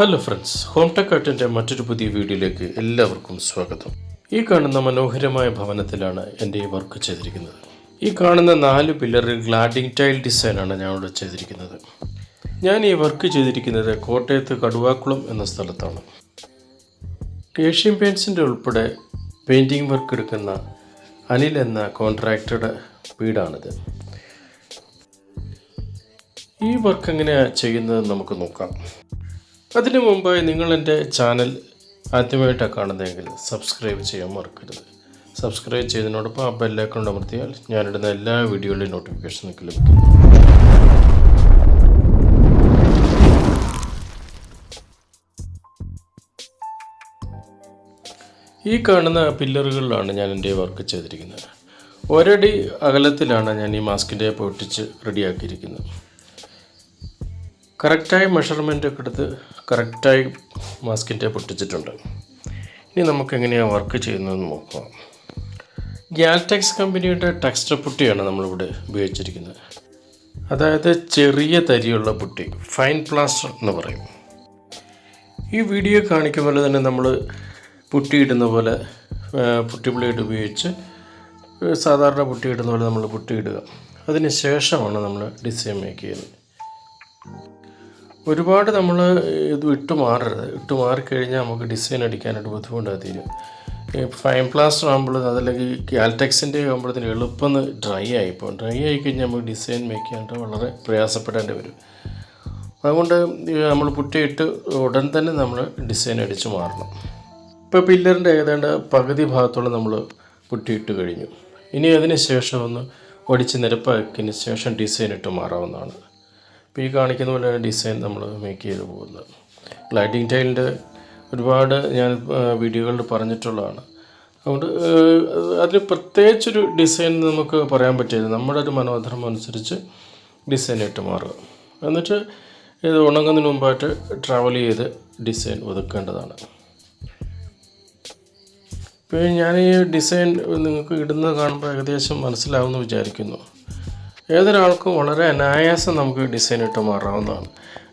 Hello friends, home tech ആർട്ടിൻ്റെ മറ്റൊരു പുതിയ വീഡിയോയിലേക്ക് എല്ലാവർക്കും സ്വാഗതം. ഈ കാണുന്ന മനോഹരമായ ഭവനത്തിലാണ് എൻ്റെ ഈ വർക്ക് ചെയ്തിരിക്കുന്നത്. ഈ കാണുന്ന 4 പില്ലറിൽ ഗ്ലാഡിംഗ് ടൈൽ ഡിസൈനാണ് ഞാൻ ഇവിടെ ചെയ്തിരിക്കുന്നത്. ഞാൻ ഈ വർക്ക് ചെയ്തിരിക്കുന്നത് കോട്ടയത്ത് കടുവാക്കുളം എന്ന സ്ഥലത്താണ്. ഏഷ്യൻ പെയിൻറ്റ്സിൻ്റെ ഉൾപ്പെടെ പെയിൻറ്റിങ് വർക്ക് എടുക്കുന്ന അനിൽ എന്ന കോൺട്രാക്ടറുടെ വീടാണിത്. ഈ വർക്ക് എങ്ങനെയാണ് ചെയ്യുന്നതെന്ന് നമുക്ക് നോക്കാം. അതിനു മുമ്പായി നിങ്ങൾ എൻ്റെ ചാനൽ ആദ്യമായിട്ടാണ് കാണുന്നതെങ്കിൽ സബ്സ്ക്രൈബ് ചെയ്യാൻ മറക്കരുത്. സബ്സ്ക്രൈബ് ചെയ്തതിനോടൊപ്പം ആ ബെല്ലൈക്കൺ അമർത്തിയാൽ ഞാനിടുന്ന എല്ലാ വീഡിയോകളുടെയും നോട്ടിഫിക്കേഷൻ നിങ്ങൾക്ക് ലഭിക്കും. ഈ കാണുന്ന പില്ലറുകളിലാണ് ഞാൻ എൻ്റെ വർക്ക് ചെയ്തിരിക്കുന്നത്. ഒരടി അകലത്തിലാണ് ഞാൻ ഈ മാസ്കിൻ്റെ പൊട്ടിച്ച് റെഡിയാക്കിയിരിക്കുന്നത്. കറക്റ്റായി മെഷർമെൻ്റ് ഒക്കെ എടുത്ത് കറക്റ്റായി മാസ്കിൻ്റെ പൊട്ടിച്ചിട്ടുണ്ട്. ഇനി നമുക്ക് എങ്ങനെയാണ് വർക്ക് ചെയ്യുന്നതെന്ന് നോക്കാം. ഗ്യാൽടെക്സ് കമ്പനിയുടെ ടെക്സ്റ്റർ പുട്ടിയാണ് നമ്മളിവിടെ ഉപയോഗിച്ചിരിക്കുന്നത്. അതായത് ചെറിയ തരിയുള്ള പുട്ടി, ഫൈൻ പ്ലാസ്റ്റർ എന്ന് പറയും. ഈ വീഡിയോ കാണിക്കുന്ന പോലെ തന്നെ നമ്മൾ പുട്ടിയിടുന്ന പോലെ പുട്ടി ബ്ലേഡ് ഉപയോഗിച്ച് സാധാരണ പുട്ടിയിടുന്ന പോലെ നമ്മൾ പുട്ടിയിടുക. അതിന് ശേഷമാണ് നമ്മൾ ഡിസൈൻ മേക്ക് ചെയ്യുന്നത്. ഒരുപാട് നമ്മൾ ഇത് ഇട്ട് മാറിക്കഴിഞ്ഞാൽ നമുക്ക് ഡിസൈൻ അടിക്കാനായിട്ട് ബുദ്ധിമുട്ടായി തീരും. ഫൈൻ പ്ലാസ്റ്റർ ആകുമ്പോൾ അതല്ലെങ്കിൽ ഗ്യാൽടെക്സിൻ്റെ ആകുമ്പോഴത്തേന് എളുപ്പം ഡ്രൈ ആയിക്കഴിഞ്ഞാൽ നമുക്ക് ഡിസൈൻ മേക്ക് ചെയ്യാനായിട്ട് വളരെ പ്രയാസപ്പെടേണ്ടി വരും. അതുകൊണ്ട് നമ്മൾ പുട്ടിയിട്ട് ഉടൻ തന്നെ നമ്മൾ ഡിസൈൻ അടിച്ച് മാറണം. ഇപ്പോൾ പില്ലറിൻ്റെ ഏതാണ്ട് പകുതി ഭാഗത്തോളം നമ്മൾ പുട്ടിയിട്ട് കഴിഞ്ഞു. ഇനി അതിന് ശേഷം ഒന്ന് ഒടിച്ച് നിരപ്പാക്കിയതിന് ശേഷം ഡിസൈൻ ഇട്ട് മാറാവുന്നതാണ്. ഇപ്പോൾ ഈ കാണിക്കുന്ന പോലെ ഡിസൈൻ നമ്മൾ മേക്ക് ചെയ്ത് പോകുന്നത്. ഗ്ലൈഡിംഗ് ടൈലിൻ്റെ ഒരുപാട് ഞാൻ വീഡിയോകളിൽ പറഞ്ഞിട്ടുള്ളതാണ്. അതുകൊണ്ട് അതിന് പ്രത്യേകിച്ചൊരു ഡിസൈൻ നമുക്ക് പറയാൻ പറ്റില്ല. നമ്മുടെ ഒരു മനോധർമ്മം അനുസരിച്ച് ഡിസൈൻ ഇട്ട് മാറുക. എന്നിട്ട് ഇത് ഉണങ്ങുന്നതിന് മുമ്പായിട്ട് ട്രാവൽ ചെയ്ത് ഡിസൈൻ ഒതുക്കേണ്ടതാണ്. ഇപ്പോൾ ഞാൻ ഈ ഡിസൈൻ നിങ്ങൾക്ക് ഇടുന്നത് കാണുമ്പോൾ ഏകദേശം മനസ്സിലാവുമെന്ന് വിചാരിക്കുന്നു. ഏതൊരാൾക്കും വളരെ അനായാസം നമുക്ക് ഡിസൈൻ ഇട്ട് മാറാവുന്നതാണ്.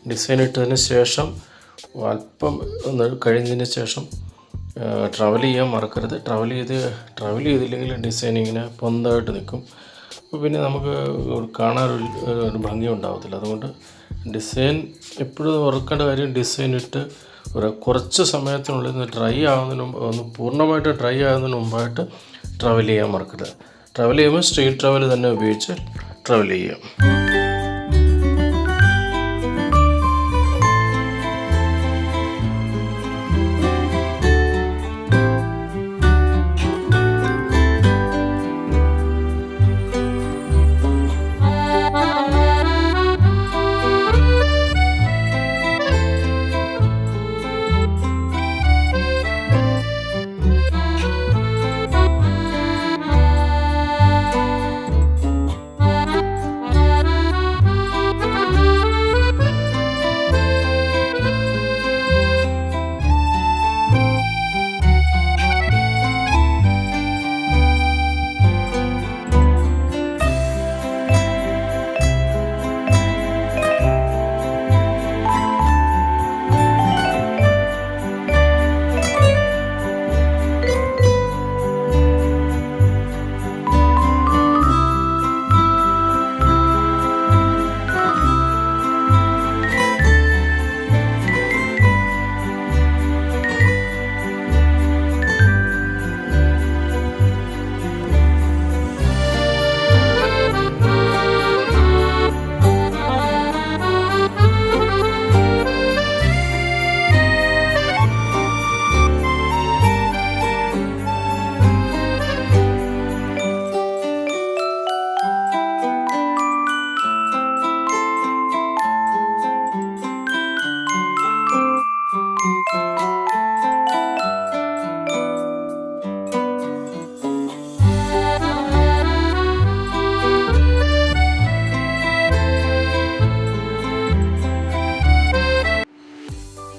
ഡിസൈൻ ഇട്ടതിന് ശേഷം അല്പം ഒന്ന് കഴിഞ്ഞതിന് ശേഷം ട്രാവൽ ചെയ്യാൻ മറക്കരുത്. ട്രാവൽ ചെയ്തില്ലെങ്കിൽ ഡിസൈൻ ഇങ്ങനെ പൊന്തമായിട്ട് നിൽക്കും. അപ്പോൾ പിന്നെ നമുക്ക് കാണാൻ ഒരു ഭംഗി ഉണ്ടാകത്തില്ല. അതുകൊണ്ട് ഡിസൈൻ എപ്പോഴും ഓർക്കേണ്ട കാര്യം, ഡിസൈൻ ഇട്ട് കുറച്ച് സമയത്തിനുള്ളിൽ ഒന്ന് പൂർണ്ണമായിട്ട് ഡ്രൈ ആകുന്നതിന് മുമ്പായിട്ട് ട്രാവൽ ചെയ്യാൻ മറക്കരുത്. ട്രാവൽ ചെയ്യുമ്പോൾ സ്ട്രീറ്റ് ട്രാവൽ തന്നെ ഉപയോഗിച്ച് ട്രാവൽ ചെയ്യാം.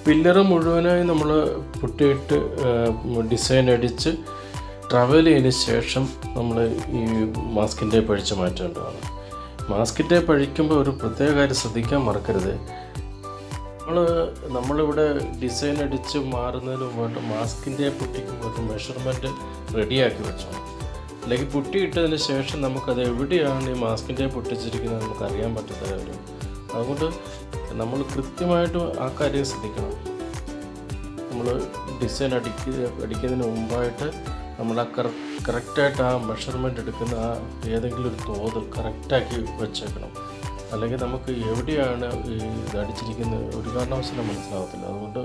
പില്ലറ് മുഴുവനായി നമ്മൾ പുട്ടിയിട്ട് ഡിസൈൻ അടിച്ച് ട്രാവൽ ചെയ്തതിന് ശേഷം നമ്മൾ ഈ മാസ്കിൻ്റെ പഴിച്ച് മാറ്റേണ്ടതാണ്. മാസ്കിൻ്റെ പഴിക്കുമ്പോൾ ഒരു പ്രത്യേക കാര്യം ശ്രദ്ധിക്കാൻ മറക്കരുത്. നമ്മളിവിടെ ഡിസൈൻ അടിച്ച് മാറുന്നതിന് മുമ്പായിട്ട് മാസ്കിൻ്റെ പുട്ടിക്ക് ഒരു മെഷർമെൻറ്റ് റെഡിയാക്കി വെച്ചോ. അല്ലെങ്കിൽ പുട്ടി ഇട്ടതിന് ശേഷം നമുക്കത് എവിടെയാണ് ഈ മാസ്കിൻ്റെ പൊട്ടിച്ചിരിക്കുന്നത് നമുക്ക് അറിയാൻ പറ്റാത്ത കാര്യം. അതുകൊണ്ട് നമ്മൾ കൃത്യമായിട്ട് ആ കാര്യം ശ്രദ്ധിക്കണം. നമ്മൾ ഡിസൈൻ അടിക്കുന്നതിന് മുമ്പായിട്ട് നമ്മൾ ആ കറക്റ്റായിട്ട് ആ മെഷർമെൻറ്റ് എടുക്കുന്ന ആ ഏതെങ്കിലും ഒരു തോത് കറക്റ്റാക്കി വെച്ചേക്കണം. അല്ലെങ്കിൽ നമുക്ക് എവിടെയാണ് ഈ ഇത് അടിച്ചിരിക്കുന്നത് ഒരു കാരണവശാലും മനസ്സിലാകത്തില്ല. അതുകൊണ്ട്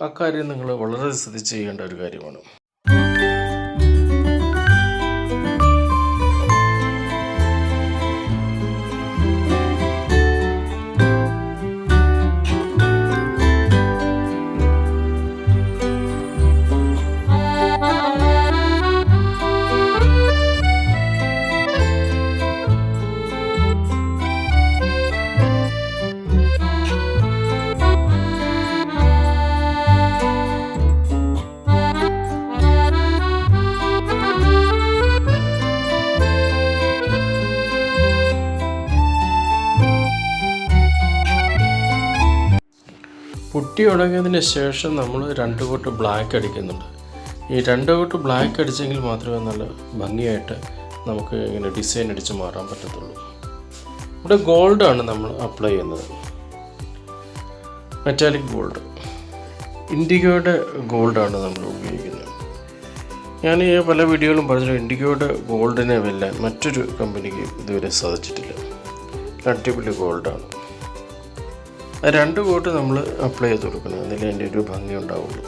ആ കാര്യം നിങ്ങൾ വളരെ ശ്രദ്ധിച്ച് ചെയ്യേണ്ട ഒരു കാര്യമാണ്. പുട്ടി ഉണങ്ങിയതിന് ശേഷം നമ്മൾ 2 കോട്ട് ബ്ലാക്ക് അടിക്കുന്നുണ്ട്. ഈ 2 കോട്ട് ബ്ലാക്ക് അടിച്ചെങ്കിൽ മാത്രമേ നല്ല ഭംഗിയായിട്ട് നമുക്ക് ഇങ്ങനെ ഡിസൈൻ അടിച്ച് മാറാൻ പറ്റത്തുള്ളൂ. ഇവിടെ ഗോൾഡാണ് നമ്മൾ അപ്ലൈ ചെയ്യുന്നത്, മെറ്റാലിക് ഗോൾഡ്, ഇൻഡിഗോയുടെ ഗോൾഡാണ് നമ്മൾ ഉപയോഗിക്കുന്നത്. ഞാൻ ഈ പല വീഡിയോകളും പറഞ്ഞു, ഇൻഡിഗോയുടെ ഗോൾഡിനെ വെല്ലാൻ മറ്റൊരു കമ്പനിക്ക് ഇതുവരെ സാധിച്ചിട്ടില്ല. അടിപൊളി ഗോൾഡാണ്. 2 കോട്ട് നമ്മൾ അപ്ലൈ ചെയ്ത് കൊടുക്കണം, അതിൽ അതിൻ്റെ ഒരു ഭംഗി ഉണ്ടാവുള്ളൂ.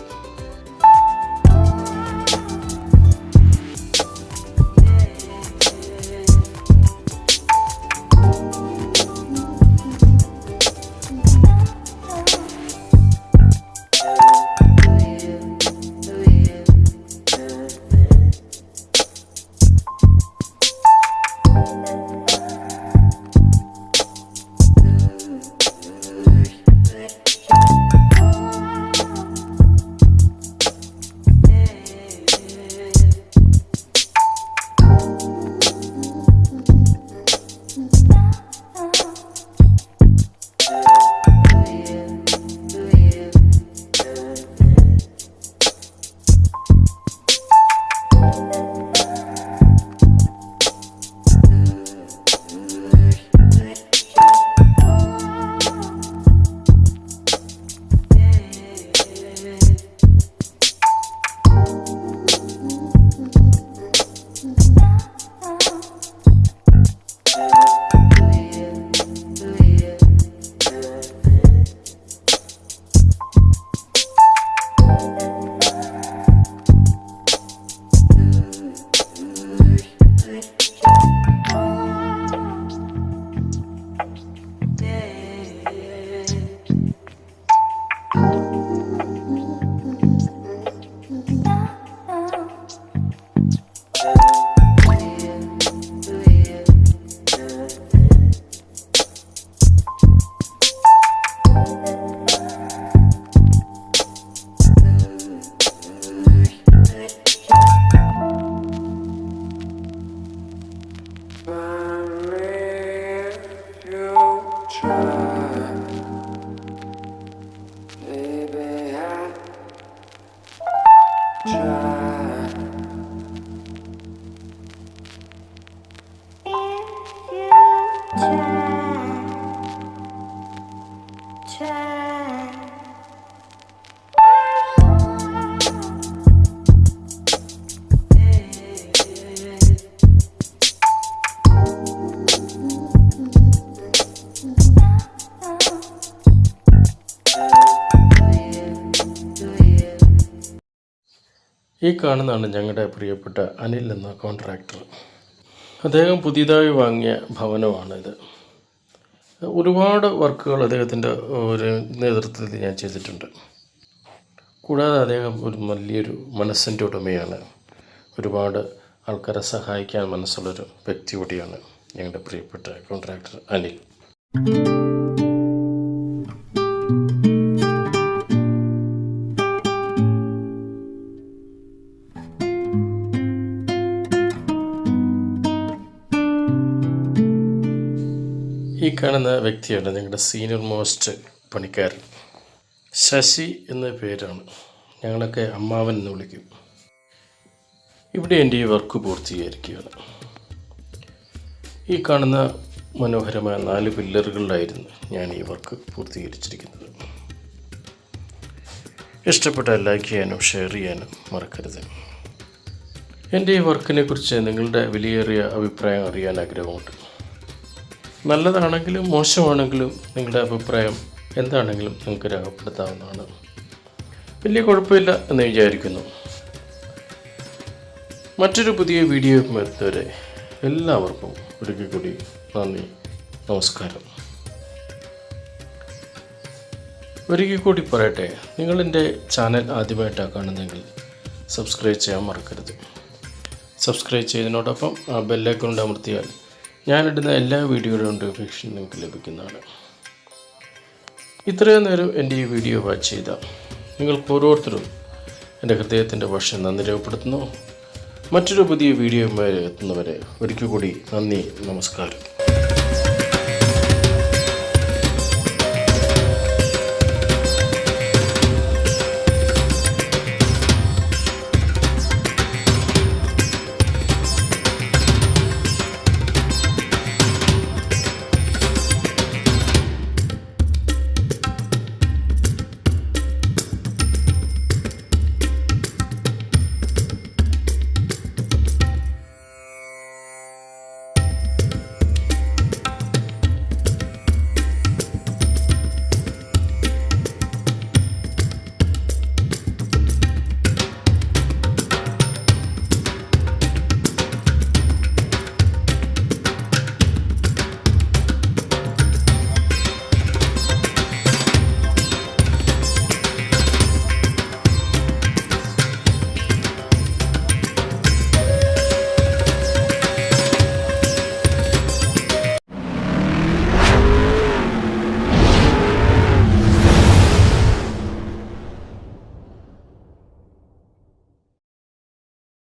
ഈ കാണുന്നതാണ് ഞങ്ങളുടെ പ്രിയപ്പെട്ട അനിൽ എന്ന കോൺട്രാക്ടർ. അദ്ദേഹം പുതിയതായി വാങ്ങിയ ഭവനമാണിത്. ഒരുപാട് വർക്കുകൾ അദ്ദേഹത്തിൻ്റെ ഒരു നേതൃത്വത്തിൽ ഞാൻ ചെയ്തിട്ടുണ്ട്. കൂടാതെ അദ്ദേഹം ഒരു വലിയൊരു മനസ്സിൻ്റെ ഉടമയാണ്. ഒരുപാട് ആൾക്കാരെ സഹായിക്കാൻ മനസ്സുള്ളൊരു വ്യക്തി കൂടിയാണ് ഞങ്ങളുടെ പ്രിയപ്പെട്ട കോൺട്രാക്ടർ അനിൽ. ഈ കാണുന്ന വ്യക്തിയാണ് ഞങ്ങളുടെ സീനിയർ മോസ്റ്റ് പണിക്കാരൻ. ശശി എന്ന പേരാണ്, ഞങ്ങളൊക്കെ അമ്മാവൻ എന്ന് വിളിക്കും. ഇവിടെ എൻ്റെ ഈ വർക്ക് പൂർത്തീകരിക്കുകയാണ്. ഈ കാണുന്ന മനോഹരമായ 4 പില്ലറുകളിലായിരുന്നു ഞാൻ ഈ വർക്ക് പൂർത്തീകരിച്ചിരിക്കുന്നത്. ഇഷ്ടപ്പെട്ടാൽ ലൈക്ക് ചെയ്യാനും ഷെയർ ചെയ്യാനും മറക്കരുത്. എൻ്റെ ഈ വർക്കിനെ കുറിച്ച് നിങ്ങളുടെ വിലയേറിയ അഭിപ്രായം അറിയാൻ ആഗ്രഹമുണ്ട്. നല്ലതാണെങ്കിലും മോശമാണെങ്കിലും നിങ്ങളുടെ അഭിപ്രായം എന്താണെങ്കിലും നിങ്ങൾക്ക് രേഖപ്പെടുത്താവുന്നതാണ്. വലിയ കുഴപ്പമില്ല എന്ന് വിചാരിക്കുന്നു. മറ്റൊരു പുതിയ വീഡിയോ വരുന്നവരെ എല്ലാവർക്കും ഒരിക്കൽ കൂടി നന്ദി, നമസ്കാരം. ഒരിക്കൽ കൂടി പറയട്ടെ, നിങ്ങളെൻ്റെ ചാനൽ ആദ്യമായിട്ടാണ് കാണുന്നതെങ്കിൽ സബ്സ്ക്രൈബ് ചെയ്യാൻ മറക്കരുത്. സബ്സ്ക്രൈബ് ചെയ്തതിനോടൊപ്പം ആ ബെല്ലൈക്കൺ അമർത്തിയാൽ ഞാനിടുന്ന എല്ലാ വീഡിയോയുടെ നോട്ടിഫിക്കേഷൻ നിങ്ങൾക്ക് ലഭിക്കുന്നതാണ്. ഇത്രയും നേരം എൻ്റെ ഈ വീഡിയോ വാച്ച് ചെയ്ത നിങ്ങൾക്ക് ഓരോരുത്തരും എൻ്റെ ഹൃദയത്തിൻ്റെ ഭാഷ നന്ദി രേഖപ്പെടുത്തുന്നു. മറ്റൊരു പുതിയ വീഡിയോയുമായി എത്തുന്നവരെ ഒരിക്കൽ കൂടി നന്ദി, നമസ്കാരം.